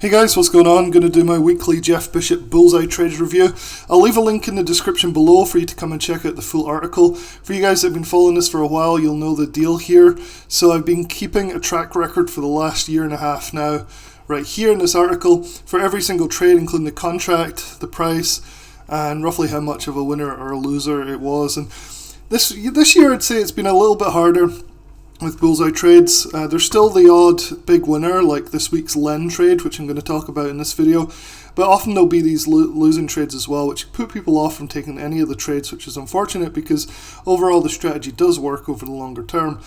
Hey guys, what's going on? I'm going to do my weekly Jeff Bishop Bullseye trades review. I'll leave a link in the description below for you to come and check out the full article. For you guys that have been following this for a while, you'll know the deal here. So I've been keeping a track record for the last year and a half now, right here in this article, for every single trade, including the contract, the price, and roughly how much of a winner or a loser it was. And this year I'd say it's been a little bit harder with Bullseye trades. There's still the odd big winner, like this week's LEN trade, which I'm going to talk about in this video, but often there'll be these losing trades as well, which put people off from taking any of the trades, which is unfortunate because overall the strategy does work over the longer term,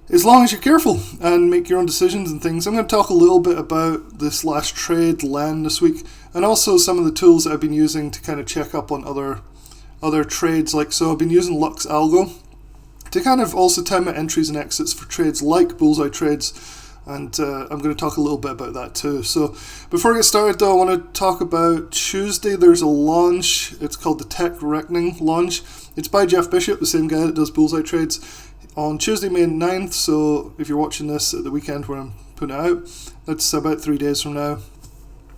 as long as you're careful and make your own decisions and things. I'm going to talk a little bit about this last trade, LEN, this week, and also some of the tools that I've been using to kind of check up on other trades. So I've been using Lux Algo to kind of also time my entries and exits for trades like Bullseye trades, and I'm going to talk a little bit about that too. So before I get started though, I want to talk about Tuesday. There's a launch. It's called the Tech Reckoning launch. It's by Jeff Bishop, the same guy that does Bullseye trades, on Tuesday, May 9th. So if you're watching this at the weekend where I'm putting it out, that's about 3 days from now.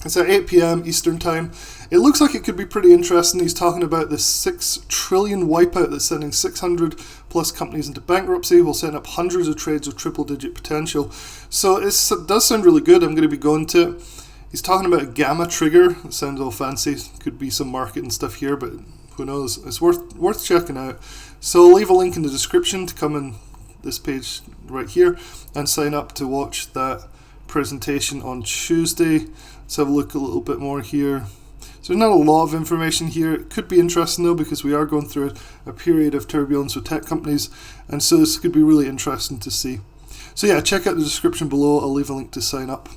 It's at 8 PM Eastern Time. It looks like it could be pretty interesting. He's talking about this 6 trillion wipeout that's sending 600 plus companies into bankruptcy, will send up hundreds of trades with triple digit potential. So it does sound really good. I'm going to be going to it. He's talking about a gamma trigger. It sounds all fancy. Could be some marketing stuff here, but who knows. It's worth checking out. So I'll leave a link in the description to come in this page right here and sign up to watch that presentation on Tuesday. Let's have a look a little bit more here. So there's not a lot of information here. It could be interesting though, because we are going through a period of turbulence with tech companies, and so this could be really interesting to see. So yeah, check out the description below. I'll leave a link to sign up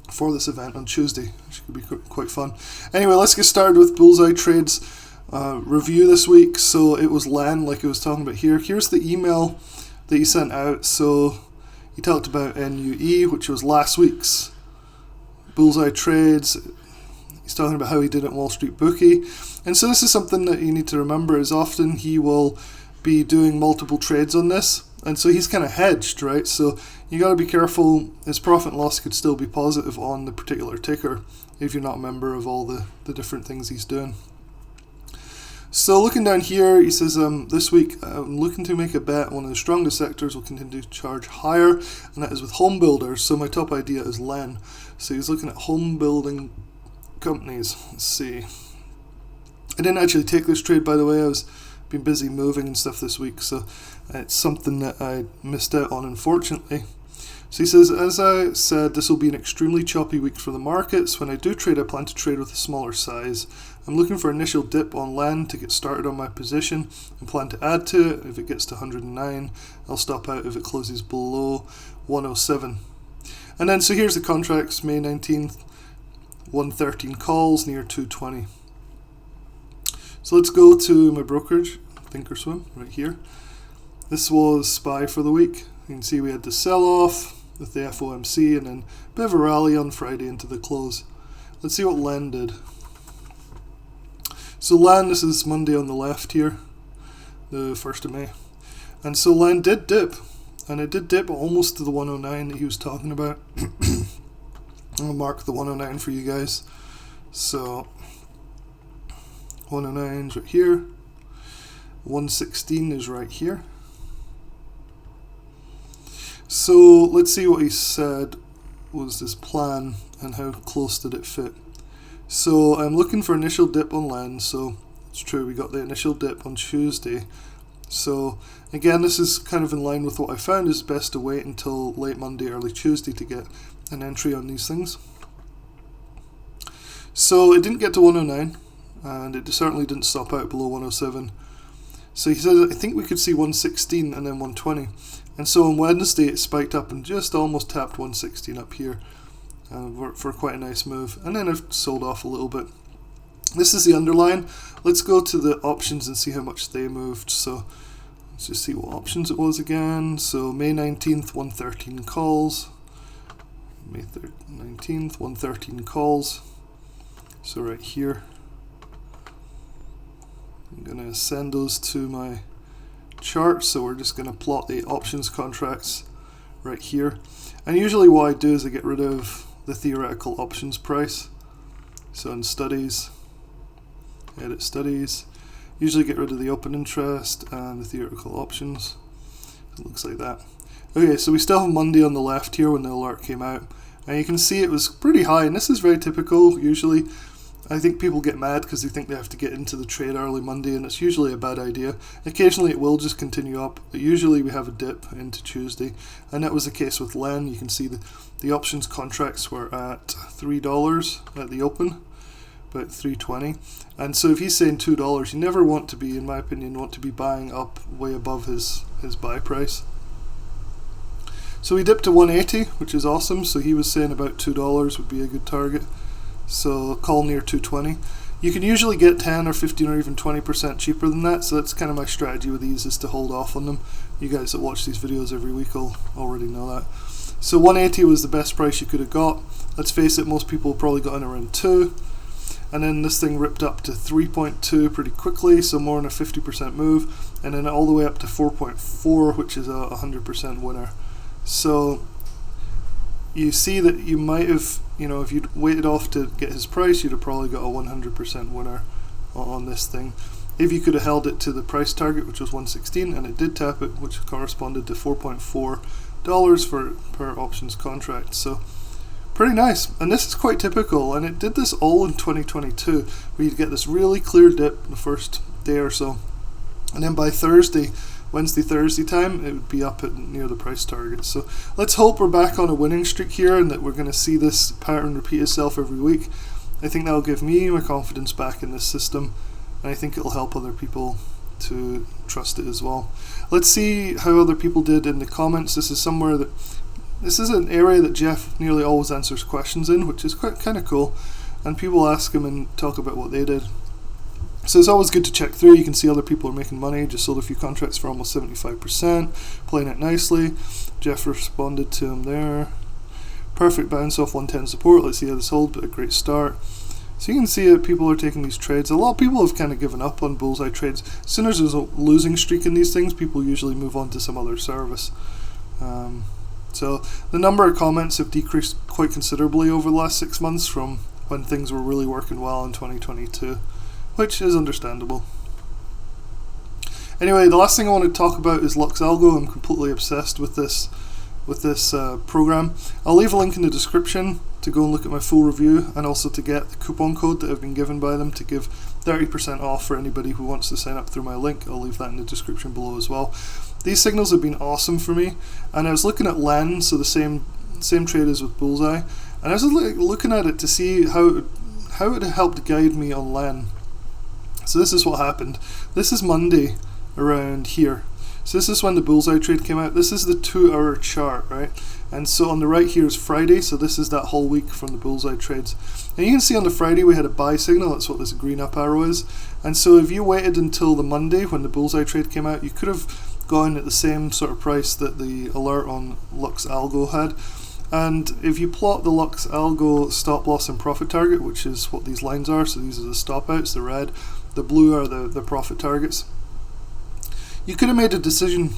for this event on Tuesday, which could be quite fun. Anyway, let's get started with Bullseye trades review this week. So it was LEN, like I was talking about here. Here's the email that he sent out. So he talked about NUE, which was last week's Bullseye trades. He's talking about how he did it in Wall Street Bookie. And so this is something that you need to remember, is often he will be doing multiple trades on this. And so he's kind of hedged, right? So you got to be careful. His profit and loss could still be positive on the particular ticker if you're not a member of all the different things he's doing. So looking down here, he says, this week I'm looking to make a bet one of the strongest sectors will continue to charge higher, and that is with home builders. So my top idea is LEN. So he's looking at home building companies. Let's see. I didn't actually take this trade, by the way. I was been busy moving and stuff this week, so it's something that I missed out on, unfortunately. So he says, as I said, this will be an extremely choppy week for the markets. When I do trade, I plan to trade with a smaller size. I'm looking for initial dip on LEN to get started on my position and plan to add to it. If it gets to 109, I'll stop out if it closes below 107. And then, so here's the contracts, May 19th, 113 calls near 220. So let's go to my brokerage, Thinkorswim, right here. This was SPY for the week. You can see we had the sell-off with the FOMC and then a bit of a rally on Friday into the close. Let's see what LEN did. So LEN, this is Monday on the left here, the 1st of May. And so LEN did dip, and it did dip almost to the 109 that he was talking about. I'll mark the 109 for you guys. So 109 is right here. 116 is right here. So let's see what he said was his plan and how close did it fit. So I'm looking for initial dip on LEN. So it's true, we got the initial dip on Tuesday. So again, this is kind of in line with what I found is best to wait until late Monday, early Tuesday to get an entry on these things. So it didn't get to 109, and it certainly didn't stop out below 107. So he says, I think we could see 116 and then 120. And so on Wednesday it spiked up and just almost tapped 116 up here for quite a nice move. And then I've sold off a little bit. This is the underline. Let's go to the options and see how much they moved. So let's just see what options it was again. So May 19th, 113 calls. May 19th, 113 calls. So right here. I'm going to send those to my chart, so we're just going to plot the options contracts right here. And usually what I do is I get rid of the theoretical options price. So in studies, edit studies, usually get rid of the open interest and the theoretical options. It looks like that. Okay, so we still have Monday on the left here when the alert came out, and you can see it was pretty high, and this is very typical. Usually I think people get mad because they think they have to get into the trade early Monday, and it's usually a bad idea. Occasionally it will just continue up, but usually we have a dip into Tuesday, and that was the case with LEN. You can see the options contracts were at $3 at the open, about $3.20, and so if he's saying $2, you never want to be, in my opinion, buying up way above his buy price. So we dipped to 180, which is awesome. So he was saying about $2 would be a good target. So call near 220. You can usually get 10 or 15 or even 20% cheaper than that. So that's kind of my strategy with these, is to hold off on them. You guys that watch these videos every week will already know that. So 180 was the best price you could have got. Let's face it, most people probably got in around 2. And then this thing ripped up to 3.2 pretty quickly, so more than a 50% move. And then all the way up to 4.4, which is a 100% winner. So you see that you might have, if you'd waited off to get his price, you'd have probably got a 100% winner on this thing. If you could have held it to the price target, which was 116, and it did tap it, which corresponded to $4.4 per options contract. So pretty nice. And this is quite typical, and it did this all in 2022, where you'd get this really clear dip the first day or so, and then by Wednesday, Thursday time, it would be up at near the price target. So let's hope we're back on a winning streak here, and that we're going to see this pattern repeat itself every week. I think that'll give me my confidence back in this system, and I think it'll help other people to trust it as well. Let's see how other people did in the comments. This is an area that Jeff nearly always answers questions in, which is kind of cool, and people ask him and talk about what they did. So it's always good to check through. You can see other people are making money. Just sold a few contracts for almost 75%, playing it nicely. Jeff responded to him there. Perfect bounce off 110 support. Let's see how this holds, but a great start. So you can see that people are taking these trades. A lot of people have kind of given up on Bullseye trades. As soon as there's a losing streak in these things, people usually move on to some other service. So the number of comments have decreased quite considerably over the last 6 months from when things were really working well in 2022. Which is understandable. Anyway, the last thing I want to talk about is Lux Algo. I'm completely obsessed with this program. I'll leave a link in the description to go and look at my full review, and also to get the coupon code that I've been given by them to give 30% off for anybody who wants to sign up through my link. I'll leave that in the description below as well. These signals have been awesome for me, and I was looking at LEN, so the same trade as with Bullseye, and I was looking at it to see how it helped guide me on LEN. So this is what happened. This is Monday around here. So this is when the Bullseye trade came out. This is the 2-hour chart, right? And so on the right here is Friday. So this is that whole week from the Bullseye trades. And you can see on the Friday we had a buy signal. That's what this green up arrow is. And so if you waited until the Monday when the Bullseye trade came out, you could have gone at the same sort of price that the alert on Lux Algo had. And if you plot the Lux Algo stop loss and profit target, which is what these lines are, so these are the stop outs, the red, the blue are the profit targets. You could have made a decision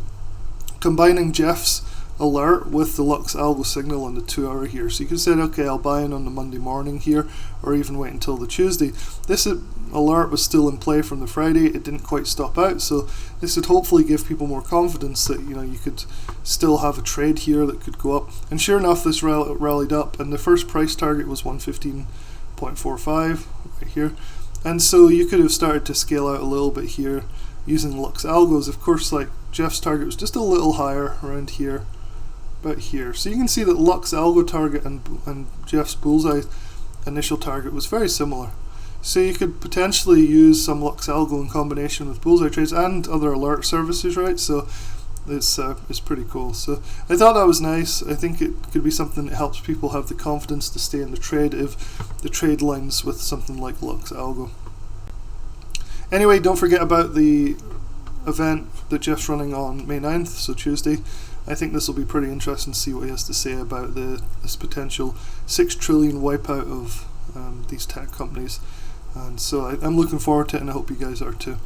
combining Jeff's alert with the Lux Algo signal on the 2-hour here. So you could say, okay, I'll buy in on the Monday morning here, or even wait until the Tuesday. This alert was still in play from the Friday. It didn't quite stop out, so this would hopefully give people more confidence that you could still have a trade here that could go up. And sure enough, this rallied up, and the first price target was 115.45 right here. And so you could have started to scale out a little bit here using Lux Algos. Of course, like Jeff's target was just a little higher around here, about here. So you can see that Lux Algo target and Jeff's Bullseye initial target was very similar. So you could potentially use some Lux Algo in combination with Bullseye trades and other alert services, right? So it's pretty cool. So I thought that was nice. I think it could be something that helps people have the confidence to stay in the trade if the trade lines with something like Lux Algo. Anyway, don't forget about the event that Jeff's running on May 9th, so Tuesday. I think this will be pretty interesting to see what he has to say about this potential 6 trillion wipeout of these tech companies. And so I'm looking forward to it, and I hope you guys are too.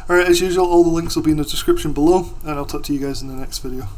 Alright, as usual, all the links will be in the description below, and I'll talk to you guys in the next video.